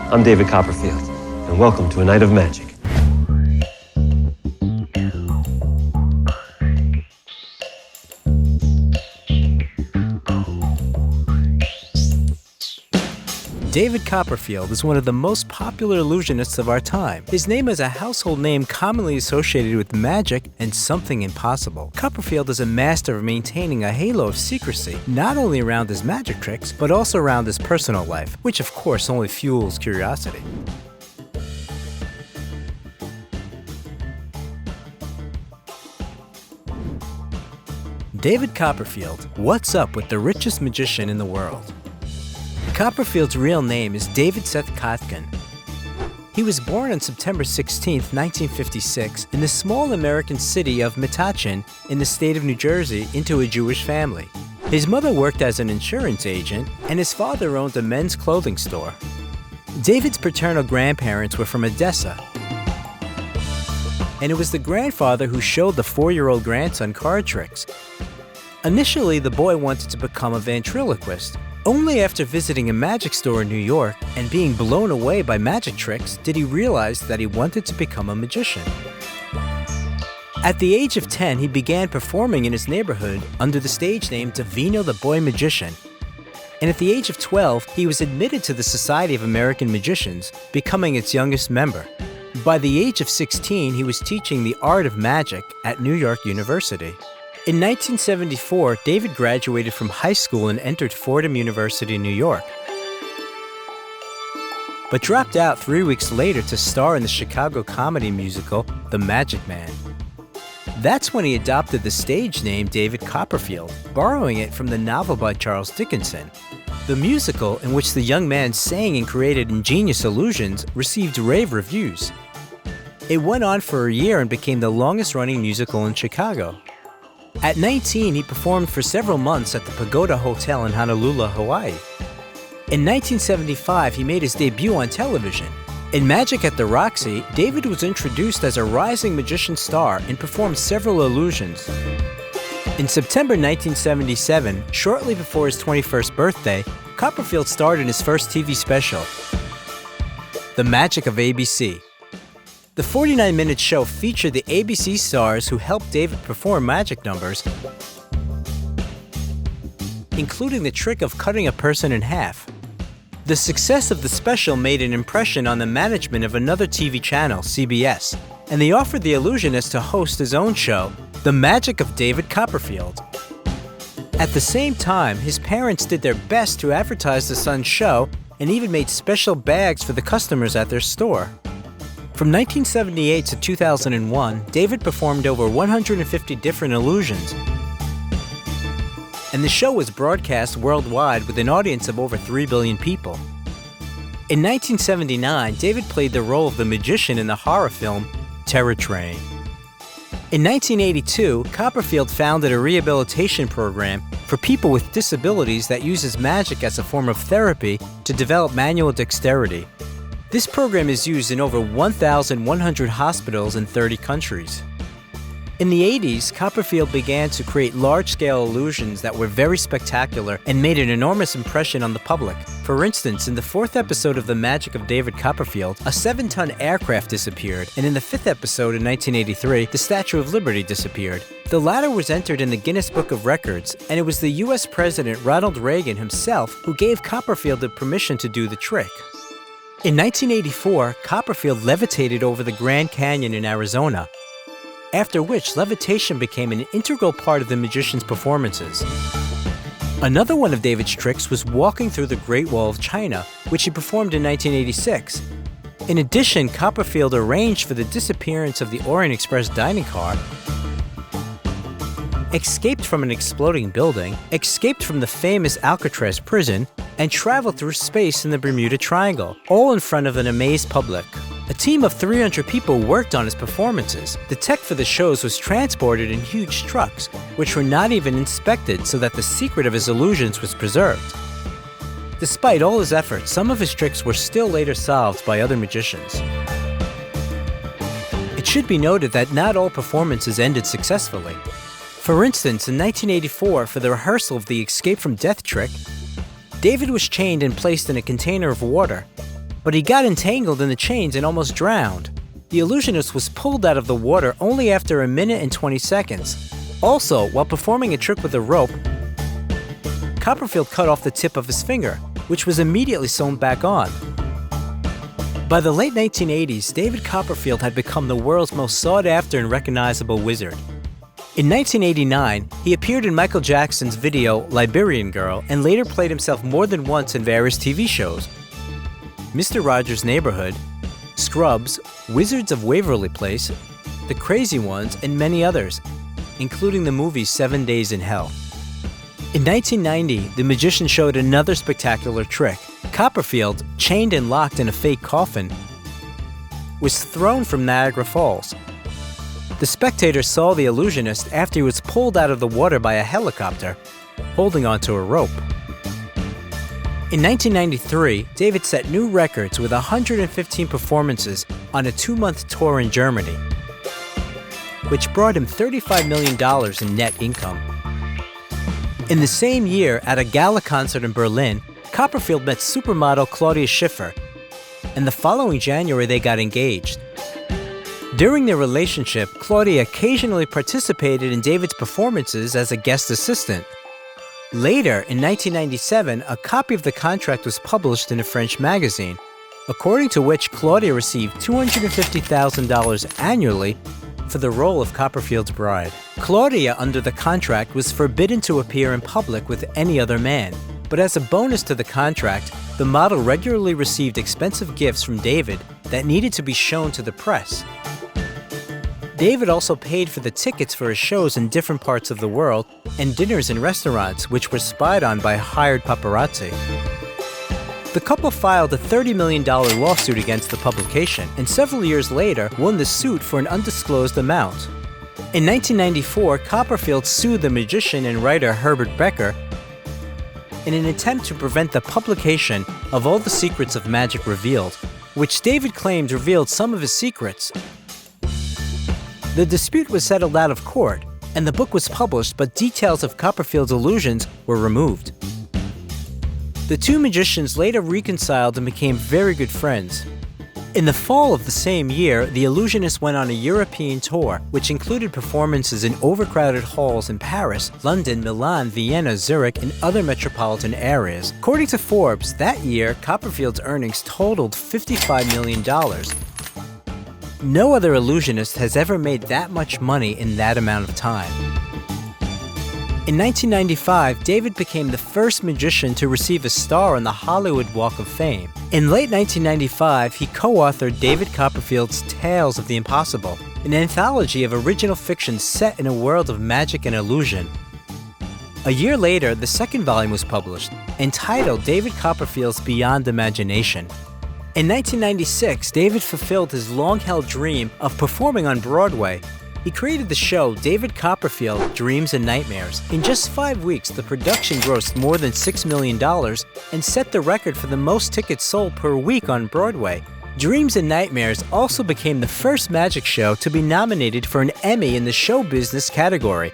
I'm David Copperfield, and welcome to A Night of Magic. David Copperfield is one of the most popular illusionists of our time. His name is a household name commonly associated with magic and something impossible. Copperfield is a master of maintaining a halo of secrecy, not only around his magic tricks, but also around his personal life, which of course only fuels curiosity. David Copperfield, what's up with the richest magician in the world? Copperfield's real name is David Seth Kotkin. He was born on September 16, 1956, in the small American city of Metuchen in the state of New Jersey into a Jewish family. His mother worked as an insurance agent, and his father owned a men's clothing store. David's paternal grandparents were from Odessa, and it was the grandfather who showed the 4-year-old grandson card tricks. Initially, the boy wanted to become a ventriloquist. Only after visiting a magic store in New York and being blown away by magic tricks did he realize that he wanted to become a magician. At the age of 10, he began performing in his neighborhood under the stage name Davino the Boy Magician. And at the age of 12, he was admitted to the Society of American Magicians, becoming its youngest member. By the age of 16, he was teaching the art of magic at New York University. In 1974, David graduated from high school and entered Fordham University in New York, but dropped out 3 weeks later to star in the Chicago comedy musical, The Magic Man. That's when he adopted the stage name David Copperfield, borrowing it from the novel by Charles Dickens. The musical, in which the young man sang and created ingenious illusions, received rave reviews. It went on for a year and became the longest-running musical in Chicago. At 19, he performed for several months at the Pagoda Hotel in Honolulu, Hawaii. In 1975, he made his debut on television. In Magic at the Roxy, David was introduced as a rising magician star and performed several illusions. In September 1977, shortly before his 21st birthday, Copperfield starred in his first TV special, The Magic of ABC. The 49-minute show featured the ABC stars who helped David perform magic numbers, including the trick of cutting a person in half. The success of the special made an impression on the management of another TV channel, CBS, and they offered the illusionist to host his own show, The Magic of David Copperfield. At the same time, his parents did their best to advertise the son's show and even made special bags for the customers at their store. From 1978 to 2001, David performed over 150 different illusions, and the show was broadcast worldwide with an audience of over 3 billion people. In 1979, David played the role of the magician in the horror film Terror Train. In 1982, Copperfield founded a rehabilitation program for people with disabilities that uses magic as a form of therapy to develop manual dexterity. This program is used in over 1,100 hospitals in 30 countries. In the 80s, Copperfield began to create large-scale illusions that were very spectacular and made an enormous impression on the public. For instance, in the 4th episode of The Magic of David Copperfield, a 7-ton aircraft disappeared, and in the 5th episode in 1983, the Statue of Liberty disappeared. The latter was entered in the Guinness Book of Records, and it was the US President Ronald Reagan himself who gave Copperfield the permission to do the trick. In 1984, Copperfield levitated over the Grand Canyon in Arizona, after which levitation became an integral part of the magician's performances. Another one of David's tricks was walking through the Great Wall of China, which he performed in 1986. In addition, Copperfield arranged for the disappearance of the Orient Express dining car, escaped from an exploding building, escaped from the famous Alcatraz prison, and traveled through space in the Bermuda Triangle, all in front of an amazed public. A team of 300 people worked on his performances. The tech for the shows was transported in huge trucks, which were not even inspected so that the secret of his illusions was preserved. Despite all his efforts, some of his tricks were still later solved by other magicians. It should be noted that not all performances ended successfully. For instance, in 1984, for the rehearsal of the Escape from Death trick, David was chained and placed in a container of water. but he got entangled in the chains and almost drowned. The illusionist was pulled out of the water only after 1 minute and 20 seconds. Also, while performing a trick with a rope, Copperfield cut off the tip of his finger, which was immediately sewn back on. By the late 1980s, David Copperfield had become the world's most sought-after and recognizable wizard. In 1989, he appeared in Michael Jackson's video Liberian Girl and later played himself more than once in various TV shows: Mr. Rogers' Neighborhood, Scrubs, Wizards of Waverly Place, The Crazy Ones, and many others, including the movie 7 Days in Hell. In 1990, the magician showed another spectacular trick. Copperfield, chained and locked in a fake coffin, was thrown from Niagara Falls. The spectators saw the illusionist after he was pulled out of the water by a helicopter, holding onto a rope. In 1993, David set new records with 115 performances on a 2-month tour in Germany, which brought him $35 million in net income. In the same year, at a gala concert in Berlin, Copperfield met supermodel Claudia Schiffer, and the following January they got engaged. During their relationship, Claudia occasionally participated in David's performances as a guest assistant. Later, in 1997, a copy of the contract was published in a French magazine, according to which Claudia received $250,000 annually for the role of Copperfield's bride. Claudia, under the contract, was forbidden to appear in public with any other man, but as a bonus to the contract, the model regularly received expensive gifts from David that needed to be shown to the press. David also paid for the tickets for his shows in different parts of the world and dinners in restaurants, which were spied on by hired paparazzi. The couple filed a $30 million lawsuit against the publication, and several years later won the suit for an undisclosed amount. In 1994, Copperfield sued the magician and writer Herbert Becker in an attempt to prevent the publication of All the Secrets of Magic Revealed, which David claimed revealed some of his secrets. The dispute was settled out of court, and the book was published, but details of Copperfield's illusions were removed. The two magicians later reconciled and became very good friends. In the fall of the same year, the illusionist went on a European tour, which included performances in overcrowded halls in Paris, London, Milan, Vienna, Zurich, and other metropolitan areas. According to Forbes, that year, Copperfield's earnings totaled $55 million. No other illusionist has ever made that much money in that amount of time. In 1995, David became the first magician to receive a star on the Hollywood Walk of Fame. In late 1995, he co-authored David Copperfield's Tales of the Impossible, an anthology of original fiction set in a world of magic and illusion. A year later, the second volume was published, entitled David Copperfield's Beyond Imagination. In 1996, David fulfilled his long-held dream of performing on Broadway. He created the show David Copperfield, Dreams and Nightmares. In just 5 weeks, the production grossed more than $6 million and set the record for the most tickets sold per week on Broadway. Dreams and Nightmares also became the first magic show to be nominated for an Emmy in the show business category.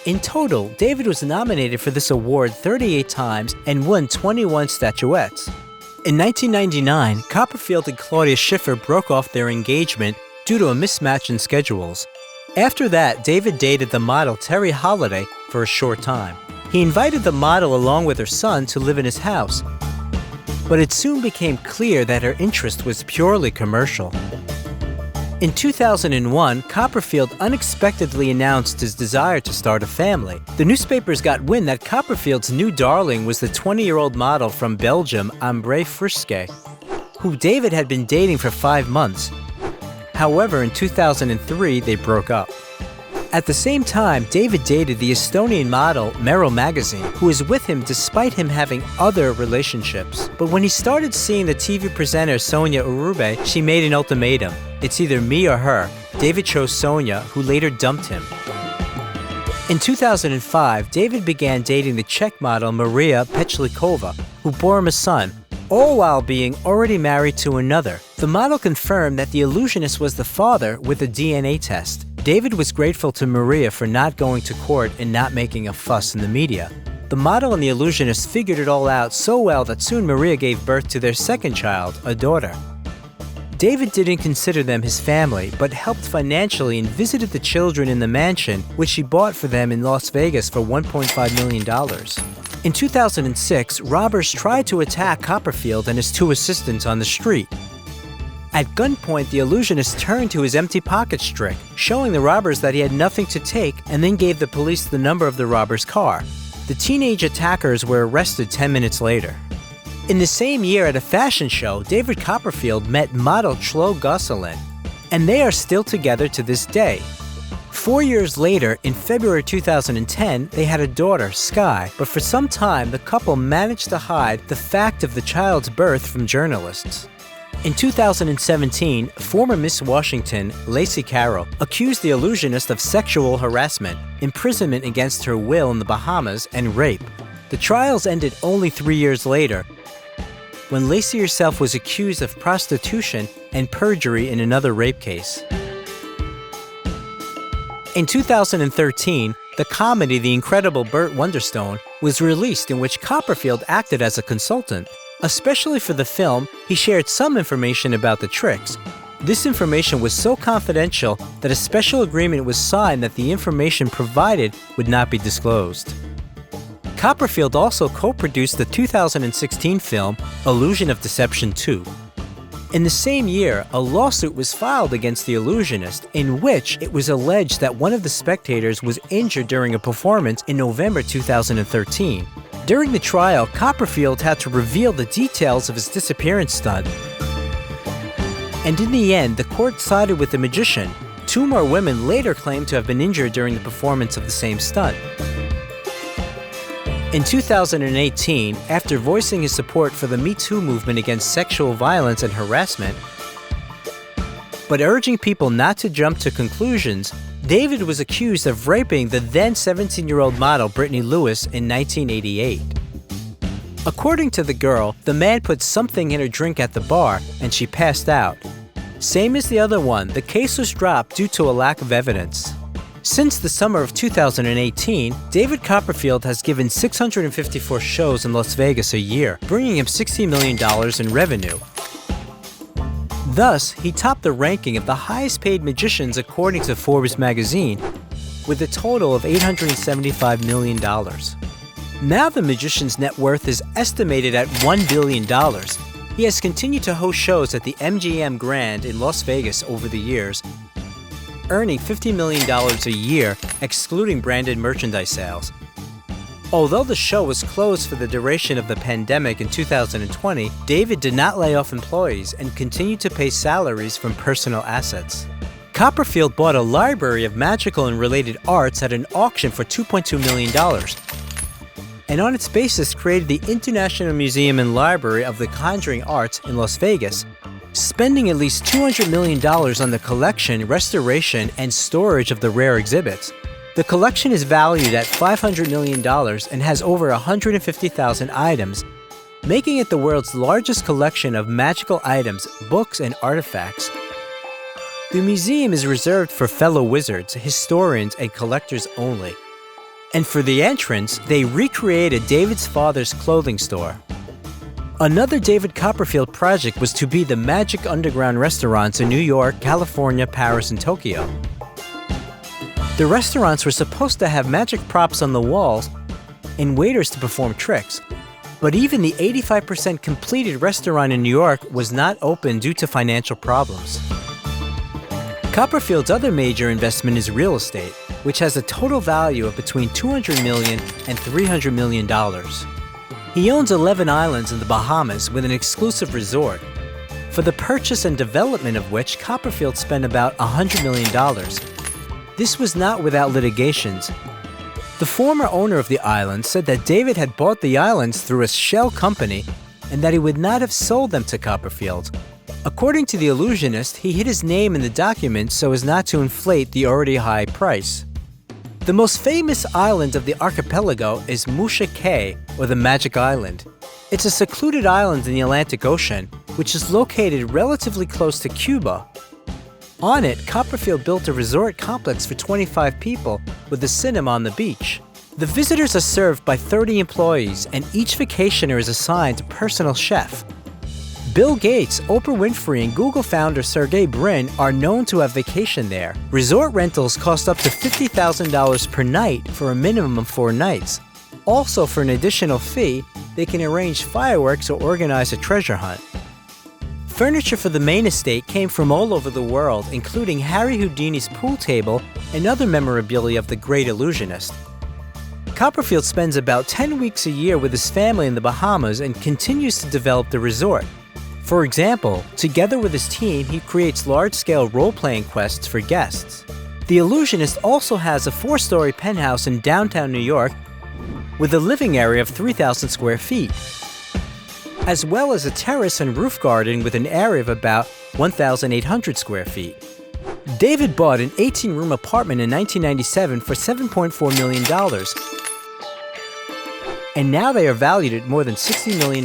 In total, David was nominated for this award 38 times and won 21 statuettes. In 1999, Copperfield and Claudia Schiffer broke off their engagement due to a mismatch in schedules. After that, David dated the model Terry Holliday for a short time. He invited the model along with her son to live in his house, but it soon became clear that her interest was purely commercial. In 2001, Copperfield unexpectedly announced his desire to start a family. The newspapers got wind that Copperfield's new darling was the 20-year-old model from Belgium, Ambre Friske, who David had been dating for 5 months. However, in 2003, they broke up. At the same time, David dated the Estonian model Meryl Magazine, who was with him despite him having other relationships. But when he started seeing the TV presenter Sonia Urube, she made an ultimatum. It's either me or her. David chose Sonia, who later dumped him. In 2005, David began dating the Czech model Maria Pechlikova, who bore him a son, all while being already married to another. The model confirmed that the illusionist was the father with a DNA test. David was grateful to Maria for not going to court and not making a fuss in the media. the model and the illusionist figured it all out so well that soon Maria gave birth to their second child, a daughter. David didn't consider them his family, but helped financially and visited the children in the mansion, which he bought for them in Las Vegas for $1.5 million. In 2006, robbers tried to attack Copperfield and his two assistants on the street. At gunpoint, the illusionist turned to his empty pockets trick, showing the robbers that he had nothing to take, and then gave the police the number of the robber's car. The teenage attackers were arrested 10 minutes later. In the same year at a fashion show, David Copperfield met model Chloe Gosselin, and they are still together to this day. 4 years later, in February 2010, they had a daughter, Sky, but for some time the couple managed to hide the fact of the child's birth from journalists. In 2017, former Miss Washington, Lacey Carroll, accused the illusionist of sexual harassment, imprisonment against her will in the Bahamas, and rape. The trials ended only 3 years later, when Lacey herself was accused of prostitution and perjury in another rape case. In 2013, the comedy The Incredible Burt Wonderstone was released, in which Copperfield acted as a consultant. Especially for the film, he shared some information about the tricks. This information was so confidential that a special agreement was signed that the information provided would not be disclosed. Copperfield also co-produced the 2016 film Illusion of Deception 2. In the same year, a lawsuit was filed against the illusionist, in which it was alleged that one of the spectators was injured during a performance in November 2013. During the trial, Copperfield had to reveal the details of his disappearance stunt. And in the end, the court sided with the magician. 2 more women later claimed to have been injured during the performance of the same stunt. In 2018, after voicing his support for the Me Too movement against sexual violence and harassment, but urging people not to jump to conclusions, David was accused of raping the then 17-year-old model Brittany Lewis in 1988. According to the girl, the man put something in her drink at the bar and she passed out. Same as the other one, the case was dropped due to a lack of evidence. Since the summer of 2018, David Copperfield has given 654 shows in Las Vegas a year, bringing him $60 million in revenue. Thus, he topped the ranking of the highest-paid magicians according to Forbes magazine, with a total of $875 million. Now the magician's net worth is estimated at $1 billion. He has continued to host shows at the MGM Grand in Las Vegas over the years, earning $50 million a year, excluding branded merchandise sales. Although the show was closed for the duration of the pandemic in 2020, David did not lay off employees and continued to pay salaries from personal assets. Copperfield bought a library of magical and related arts at an auction for $2.2 million, and on its basis created the International Museum and Library of the Conjuring Arts in Las Vegas, spending at least $200 million on the collection, restoration, and storage of the rare exhibits. The collection is valued at $500 million and has over 150,000 items, making it the world's largest collection of magical items, books, and artifacts. The museum is reserved for fellow wizards, historians, and collectors only. And for the entrance, they recreated David's father's clothing store. Another David Copperfield project was to be the Magic Underground restaurants in New York, California, Paris, and Tokyo. The restaurants were supposed to have magic props on the walls and waiters to perform tricks. But even the 85% completed restaurant in New York was not open due to financial problems. Copperfield's other major investment is real estate, which has a total value of between $200 million and $300 million. He owns 11 islands in the Bahamas with an exclusive resort, for the purchase and development of which Copperfield spent about $100 million. This was not without litigations. The former owner of the island said that David had bought the islands through a shell company and that he would not have sold them to Copperfield. According to the illusionist, he hid his name in the documents so as not to inflate the already high price. The most famous island of the archipelago is Musha Cay, or the Magic Island. It's a secluded island in the Atlantic Ocean, which is located relatively close to Cuba. On it, Copperfield built a resort complex for 25 people with a cinema on the beach. The visitors are served by 30 employees, and each vacationer is assigned a personal chef. Bill Gates, Oprah Winfrey, and Google founder Sergey Brin are known to have vacationed there. Resort rentals cost up to $50,000 per night for a minimum of 4 nights. Also, for an additional fee, they can arrange fireworks or organize a treasure hunt. Furniture for the main estate came from all over the world, including Harry Houdini's pool table and other memorabilia of the great illusionist. Copperfield spends about 10 weeks a year with his family in the Bahamas and continues to develop the resort. For example, together with his team, he creates large-scale role-playing quests for guests. The illusionist also has a 4-story penthouse in downtown New York with a living area of 3,000 square feet, as well as a terrace and roof garden with an area of about 1,800 square feet. David bought an 18-room apartment in 1997 for $7.4 million, and now they are valued at more than $60 million.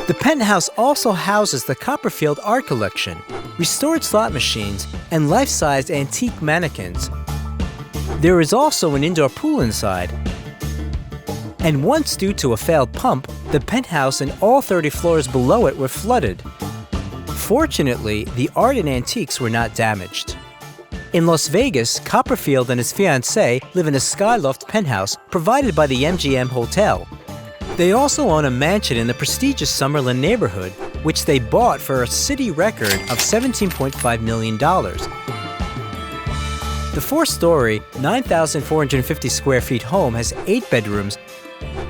The penthouse also houses the Copperfield art collection, restored slot machines, and life-sized antique mannequins. There is also an indoor pool inside. And once, due to a failed pump, the penthouse and all 30 floors below it were flooded. Fortunately, the art and antiques were not damaged. In Las Vegas, Copperfield and his fiancée live in a skyloft penthouse provided by the MGM Hotel. They also own a mansion in the prestigious Summerlin neighborhood, which they bought for a city record of $17.5 million. The 4-story, 9,450 square feet home has 8 bedrooms,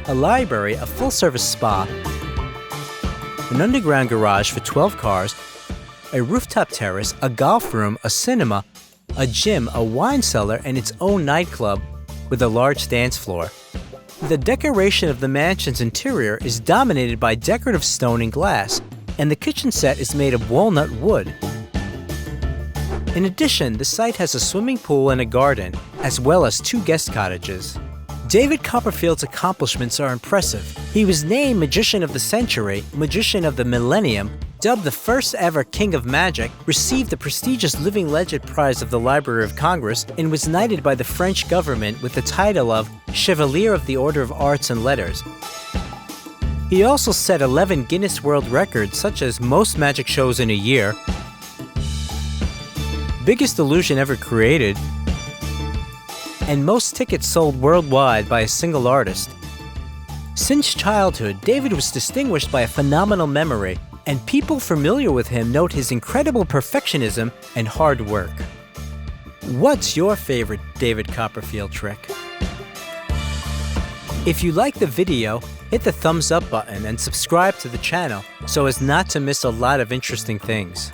a library, a full-service spa, an underground garage for 12 cars, a rooftop terrace, a golf room, a cinema, a gym, a wine cellar, and its own nightclub with a large dance floor. The decoration of the mansion's interior is dominated by decorative stone and glass, and the kitchen set is made of walnut wood. In addition, the site has a swimming pool and a garden, as well as 2 guest cottages. David Copperfield's accomplishments are impressive. He was named Magician of the Century, Magician of the Millennium, dubbed the first ever King of Magic, received the prestigious Living Legend Prize of the Library of Congress, and was knighted by the French government with the title of Chevalier of the Order of Arts and Letters. He also set 11 Guinness World Records, such as most magic shows in a year, biggest illusion ever created, and most tickets sold worldwide by a single artist. Since childhood, David was distinguished by a phenomenal memory, and people familiar with him note his incredible perfectionism and hard work. What's your favorite David Copperfield trick? If you like the video, hit the thumbs up button and subscribe to the channel so as not to miss a lot of interesting things.